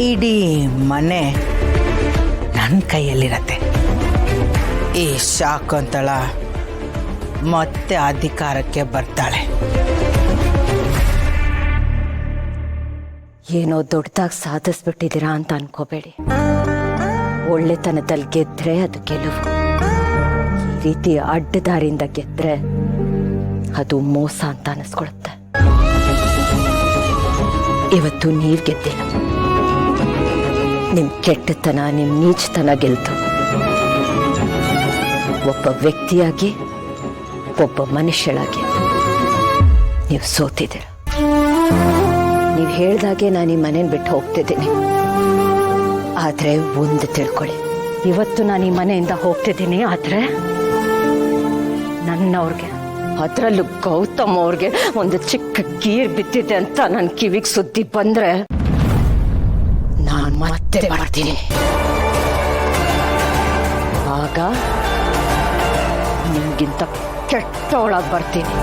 ಇಡೀ ಮನೆ ನನ್ನ ಕೈಯಲ್ಲಿರತ್ತೆ. ಈ ಶಾಕುಂತಳ ಮತ್ತೆ ಅಧಿಕಾರಕ್ಕೆ ಬರ್ತಾಳೆ. ಏನೋ ದೊಡ್ಡದಾಗಿ ಸಾಧಿಸ್ಬಿಟ್ಟಿದ್ದೀರಾ ಅಂತ ಅನ್ಕೋಬೇಡಿ. ಒಳ್ಳೆತನದಲ್ಲಿ ಗೆದ್ರೆ ಅದು ಗೆಲುವು. ಈ ರೀತಿ ಅಡ್ಡದಾರಿಯಿಂದ ಗೆದ್ರೆ ಅದು ಮೋಸ ಅಂತ ಅನಿಸ್ಕೊಳುತ್ತೆ. ಇವತ್ತು ನೀವ್ ಗೆದ್ದಿಲ್ಲ, ನಿಮ್ ಕೆಟ್ಟತನ, ನಿಮ್ ನೀಚತನ ಗೆಲ್ತು. ಒಬ್ಬ ವ್ಯಕ್ತಿಯಾಗಿ, ಒಬ್ಬ ಮನುಷ್ಯಳಾಗಿ ನೀವು ಸೋತಿದ್ದೀರ. ನೀವು ಹೇಳ್ದಾಗೆ ನಾನು ಈ ಮನೇನ ಬಿಟ್ಟು ಹೋಗ್ತಿದ್ದೀನಿ. ಆದ್ರೆ ಒಂದು ತಿಳ್ಕೊಳ್ಳಿ, ಇವತ್ತು ನಾನು ಈ ಮನೆಯಿಂದ ಹೋಗ್ತಿದ್ದೀನಿ. ಆದ್ರೆ ನನ್ನವ್ರಿಗೆ, ಅದರಲ್ಲೂ ಗೌತಮ್ ಅವ್ರಿಗೆ ಒಂದು ಚಿಕ್ಕ ಗೀರ್ ಬಿದ್ದಿದೆ ಅಂತ ನನ್ನ ಕಿವಿಗೆ ಸುದ್ದಿ ಬಂದ್ರೆ ನಾನು ಮತ್ತೆ ಮಾಡ್ತೀನಿ. ಆಗ ನಿಮ್ಗಿಂತ ಕೆಟ್ಟವಳಾಗಿ ಬರ್ತೀನಿ.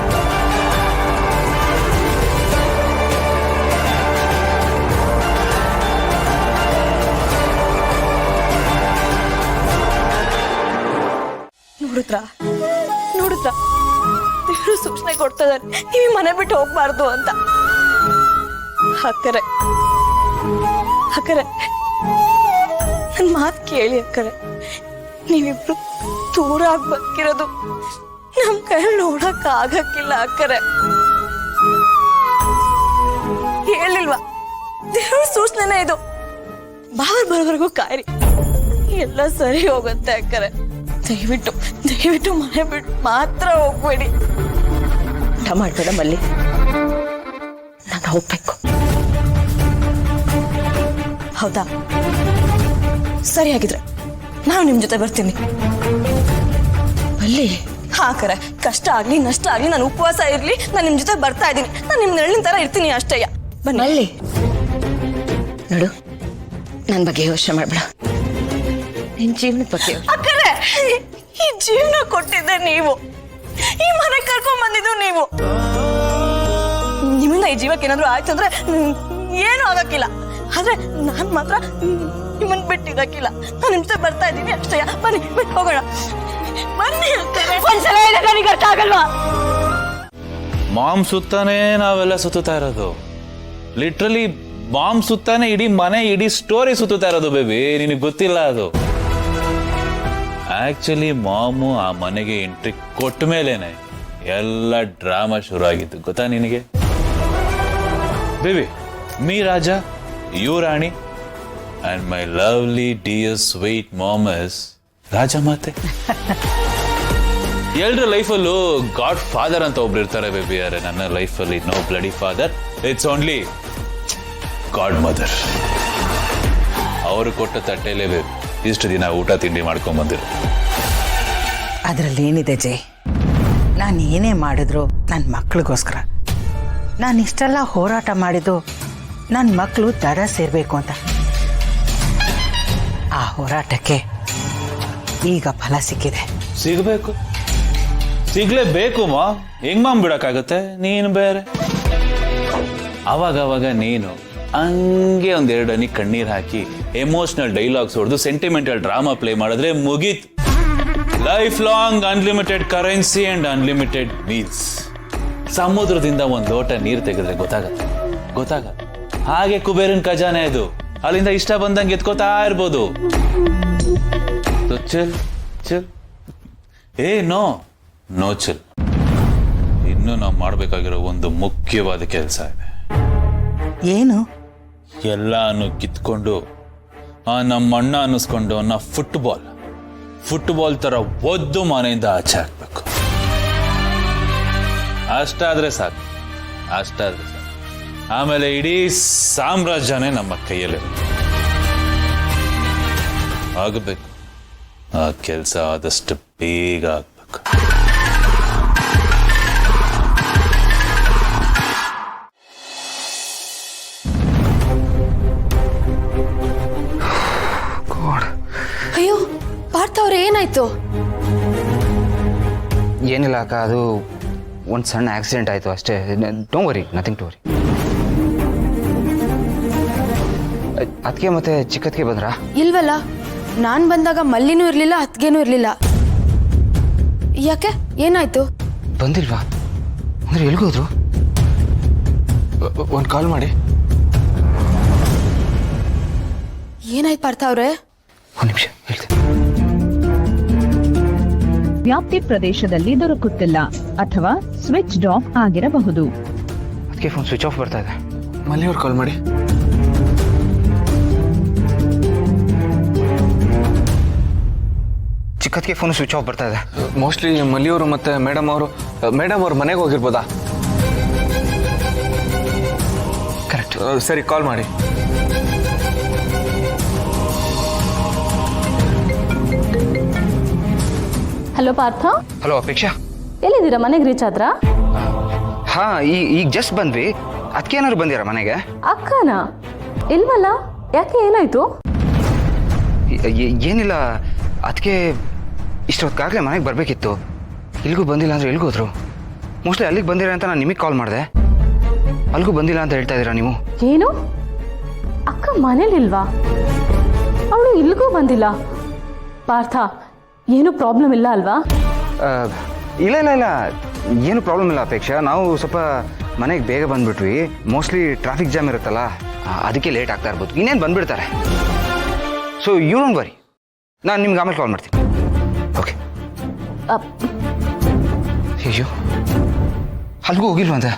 ನೋಡುತ್ತಾ ದೇವರು ಸೂಚನೆ ಕೊಡ್ತಾ ಇದ್ದಾನೆ, ನೀವು ಮನೆ ಬಿಟ್ಟು ಹೋಗ್ಬಾರ್ದು ಅಂತ. ಅಕ್ಕರೆ ನನ್ ಮಾತು ಕೇಳಿ ಅಕ್ಕರೆ. ನೀವಿಬ್ರು ದೂರ ಆಗಿ ಬದುಕಿರೋದು ನಮ್ ಕೈಯಲ್ಲಿ ನೋಡಕ್ ಆಗಕ್ಕಿಲ್ಲ ಅಕ್ಕರೆ. ಹೇಳಿಲ್ವಾ, ದೇವ್ರ ಸೂಚನೆ ಇದು. ಬಾರ್ ಬರೋವರೆಗೂ ಕಾಯಿರಿ, ಎಲ್ಲ ಸರಿ ಹೋಗುತ್ತೆ ಅಕ್ಕರೆ. ದಯವಿಟ್ಟು ಮನೆ ಬಿಟ್ಟು ಮಾತ್ರ ಹೋಗ್ಬೇಡಿ. ಊಟ ಮಾಡ್ಬೇಡ ಮಲ್ಲಿ, ನಾನು ಹೋಗ್ಬೇಕು. ಹೌದಾ, ಸರಿ ಆಗಿದ್ರೆ ನಾವು ನಿಮ್ ಜೊತೆ ಬರ್ತೀನಿ. ಮಲ್ಲಿ, ಹಾಕರೆ ಕಷ್ಟ ಆಗ್ಲಿ ನಷ್ಟ ಆಗ್ಲಿ, ನಾನು ಉಪವಾಸ ಇರ್ಲಿ, ನಾನು ನಿಮ್ ಜೊತೆ ಬರ್ತಾ ಇದ್ದೀನಿ. ನಾನು ನಿಮ್ ನೆರಳಿನ ತರ ಇರ್ತೀನಿ ಅಷ್ಟಯ್ಯ. ಬನ್ನಿ. ಮಲ್ಲಿ ನೋಡು, ನನ್ನ ಬಗ್ಗೆ ಯೋಚನೆ ಮಾಡ್ಬೇಡ, ನಿನ್ ಜೀವನದ ಬಗ್ಗೆ. ಅಕ್ಕರೆ, ಈ ಜೀವನ ಕೊಟ್ಟಿದ್ದೆ ನೀವು, ಈ ಮನೆ ಕರ್ಕೊಂಡ್ ಬಂದಿದ್ದು ನೀವು. ನಿಮ್ಮಿಂದ ಈ ಜೀವಕ್ಕೆ ಏನಾದ್ರು ಆಯ್ತು ಅಂದ್ರೆ ಏನು ಆಗಕ್ಕಿಲ್ಲ. ಆದ್ರೆ ನಾನ್ ಮಾತ್ರ ನಿಮ್ಮನ್ ಬಿಟ್ಟಿರಕ್ಕಿಲ್ಲ. ನಾನು ನಿಮ್ ಜೊತೆ ಬರ್ತಾ ಇದ್ದೀನಿ ಅಷ್ಟಯ್ಯ. ಬನ್ನಿ ಬಿಟ್ಟು ಹೋಗೋಣ. ಬನ್ನಿ ಅಕ್ಕರೆ. ಒಂದ್ಸಲ ನನಗೆ ಅರ್ಥ ಆಗಲ್ವಾ? ಮಾಮ್ ಸುತ್ತಾನೆ ನಾವೆಲ್ಲ ಸುತ್ತಾ ಇರೋದು. ಲಿಟ್ರಲಿ ಮಾಮ್ ಸುತ್ತಾನೆ ಇಡೀ ಮನೆ, ಇಡೀ ಸ್ಟೋರಿ ಸುತ್ತಾ ಇರೋದು ಬೇಬಿ. ನಿನಗೆ ಗೊತ್ತಿಲ್ಲ ಅದು. ಆಕ್ಚುಲಿ ಮಾಮು ಆ ಮನೆಗೆ ಎಂಟ್ರಿ ಕೊಟ್ಟ ಮೇಲೇನೆ ಎಲ್ಲ ಡ್ರಾಮಾ ಶುರು ಆಗಿತ್ತು, ಗೊತ್ತಾ ನಿನಗೆ ಬೇಬಿ? ಮೀ ರಾಜ, ಯು ರಾಣಿ, and my lovely dear sweet mamas ರಾಜಮಾತೆ. ಎಲ್ರ ಲೈಫಲ್ಲೂ ಗಾಡ್ ಫಾದರ್ ಅಂತ ಒಬ್ರು ಇರ್ತಾರೆ ಬೇಬಿ. ಯಾರೆ ನನ್ನ ಲೈಫಲ್ಲಿ no bloody father, it's only god mother. ಅವರು ಕೊಟ್ಟ ತಟ್ಟೆಲೇ ಬೇಬಿ ಇಷ್ಟು ದಿನ ಊಟ ತಿಂಡಿ ಮಾಡ್ಕೊಂಡ್ ಬಂದಿರು. ಅದರಲ್ಲಿ ಏನಿದೆ ಜೈ? ನಾನು ಏನೇ ಮಾಡಿದ್ರು ನನ್ನ ಮಕ್ಳಿಗೋಸ್ಕರ. ನಾನು ಇಷ್ಟೆಲ್ಲ ಹೋರಾಟ ಮಾಡಿದ್ದು ನನ್ನ ಮಕ್ಕಳು ದಡ ಸೇರ್ಬೇಕು ಅಂತ. ಆ ಹೋರಾಟಕ್ಕೆ ಈಗ ಫಲ ಸಿಕ್ಕಿದೆ. ಸಿಗ್ಲೇಬೇಕು ಮಾ. ಹೆಂಗ್ ಮಾಮ್ ಬಿಡಕ್ಕಾಗತ್ತೆ? ನೀನು ಬೇರೆ. ಅವಾಗ ನೀನು ಹಂಗೆ ಒಂದೆರಡು ಹನಿ ಕಣ್ಣೀರ್ ಹಾಕಿ ಎಮೋಷನಲ್ ಡೈಲಾಗ್ಸ್ ಹೊಡೆದು ಸೆಂಟಿಮೆಂಟಲ್ ಡ್ರಾಮಾ ಪ್ಲೇ ಮಾಡಿದ್ರೆ ಮುಗೀತು. Life long unlimited currency and unlimited meals. ಸಮುದ್ರದಿಂದ ಒಂದು ಲೋಟ ನೀರು ತೆಗೆದ್ರೆ ಗೊತ್ತಾಗತ್ತೆ. ಹಾಗೆ ಕುಬೇರನ್ ಖಜಾನೆ ಇದು, ಅಲ್ಲಿಂದ ಇಷ್ಟ ಬಂದಂಗೆ ಎತ್ಕೋತಾ ಇರ್ಬೋದು. ಚಿಲ್. No chill. ಇನ್ನು ನಾವು ಮಾಡ್ಬೇಕಾಗಿರೋ ಒಂದು ಮುಖ್ಯವಾದ ಕೆಲಸ ಇದೆ. ಏನು? ಎಲ್ಲಾನು ಕಿತ್ಕೊಂಡು ನಮ್ಮ ಅಣ್ಣ ಅನ್ನಿಸ್ಕೊಂಡು ಫುಟ್ಬಾಲ್ ತರ ಒದ್ದು ಮನೆಯಿಂದ ಆಚೆ ಹಾಕ್ಬೇಕು. ಅಷ್ಟಾದ್ರೆ ಸಾಕು. ಆಮೇಲೆ ಇಡೀ ಸಾಮ್ರಾಜ್ಯನೇ ನಮ್ಮ ಕೈಯಲ್ಲಿ ಆಗಬೇಕು. ಆ ಕೆಲಸ ಆದಷ್ಟು ಬೇಗ ಆಗ್ಬೇಕು. ಅಯ್ಯೋ ಪಾರ್ಥವ್ರೆ, ಏನಾಯ್ತು? ಏನಿಲ್ಲ ಅಕ್ಕ, ಅದು ಒಂದು ಸಣ್ಣ ಆಕ್ಸಿಡೆಂಟ್ ಆಯಿತು ಅಷ್ಟೇ. Don't worry, nothing to worry. ಅದಕ್ಕೆ ಮತ್ತೆ ಚಿಕ್ಕದಕ್ಕೆ ಬಂದ್ರಾ? ಇಲ್ವಲ್ಲ, ನಾನು ಬಂದಾಗ ಮಲ್ಲಿನೂ ಇರಲಿಲ್ಲ, ಅತ್ತಿಗೆನೂ ಇರಲಿಲ್ಲ. ಯಾಕೆ, ಏನಾಯ್ತು? ಬಂದಿಲ್ವಾ? ಅಂದ್ರೆ ಎಲ್ಗೋದ್ರು? ಒಂದು ಕಾಲ್ ಮಾಡಿ. ಏನಾಯ್ತು ಪಾರ್ಥ ಅವ್ರೆ? ಒಂದು ನಿಮಿಷ ಹೇಳ್ತೀನಿ. ವ್ಯಾಪ್ತಿ ಪ್ರದೇಶದಲ್ಲಿ ದೊರಕುತ್ತಿಲ್ಲ ಅಥವಾ ಸ್ವಿಚ್ ಆಫ್ ಆಗಿರಬಹುದು. ಅದಕ್ಕೆ ಫೋನ್ ಸ್ವಿಚ್ ಆಫ್ ಬರ್ತಾ ಇದೆ. ಮಲ್ಲಿಯವ್ರು ಕಾಲ್ ಮಾಡಿ. ಚಿಕ್ಕದಕ್ಕೆ ಫೋನ್ ಸ್ವಿಚ್ ಆಫ್ ಬರ್ತಾ ಇದೆ. ಮೋಸ್ಟ್ಲಿ ಮಲ್ಲಿಯವರು ಮತ್ತೆ ಮೇಡಮ್ ಅವ್ರ ಮನೆಗೆ ಹೋಗಿರ್ಬೋದಾ? ಕರೆಕ್ಟ್. ಸರಿ, ಕಾಲ್ ಮಾಡಿ. Hello Partha, hello Apeksha. ಎಲ್ಲಿದ್ದೀರಾ? ಮನೆಗೆ ರೀಚ್ ಆದ್ರಾ? ಹಾ, ಈಗ ಜಸ್ಟ್ ಬಂದ್ವಿ. ಅದಕ್ಕೆ ಏನಾದ್ರು ಬಂದಿರಾ ಮನೆಗೆ? ಅಕ್ಕನಾ? ಇಲ್ವಲ್ಲ, ಯಾಕೆ, ಏನಾಯ್ತು? ಏನಿಲ್ಲ, ಅದಕ್ಕೆ ಇಷ್ಟೊತ್ತಾಗಲೇ ಮನೆಗೆ ಬರಬೇಕಿತ್ತು. ಇಲ್ಲಿಗೂ ಬಂದಿಲ್ಲ ಅಂದ್ರೆ ಎಲ್ಗೋದ್ರು? ಮೋಸ್ಟ್ಲಿ ಅಲ್ಲಿಗೆ ಬಂದಿರ ಅಂತ ನಾನು ನಿಮಗೆ ಕಾಲ್ ಮಾಡಿದೆ. ಅಲ್ಲಿಗೂ ಬಂದಿಲ್ಲ ಅಂತ ಹೇಳ್ತಾ ಇದ್ದೀರಾ ನೀವು? ಏನು, ಅಕ್ಕ ಮನೇಲಿಲ್ವಾ? ಅವಳು ಇಲ್ಲಿಗೂ ಬಂದಿಲ್ಲ? ಪಾರ್ಥ, ಏನು ಪ್ರಾಬ್ಲಮ್ ಇಲ್ಲ ಅಲ್ವಾ? ಇಲ್ಲ ಇಲ್ಲ ಇಲ್ಲ, ಏನು ಪ್ರಾಬ್ಲಮ್ ಇಲ್ಲ ಅಪೇಕ್ಷಾ. ನಾವು ಸ್ವಲ್ಪ ಮನೆಗೆ ಬೇಗ ಬಂದ್ಬಿಟ್ವಿ. ಮೋಸ್ಟ್ಲಿ ಟ್ರಾಫಿಕ್ ಜಾಮ್ ಇರುತ್ತಲ್ಲ, ಅದಕ್ಕೆ ಲೇಟ್ ಆಗ್ತಾ ಇರ್ಬೋದು. ಇನ್ನೇನು ಬಂದ್ಬಿಡ್ತಾರೆ. ಸೊ ಯು ಡೋಂಟ್ ವರಿ, ನಾನು ನಿಮ್ಗೆ ಆಮೇಲೆ ಕಾಲ್ ಮಾಡ್ತೀನಿ. ಓಕೆ. ಅಯ್ಯೋ, ಅಲ್ಲಿಗೂ ಹೋಗಿಲ್ವಂತೆ.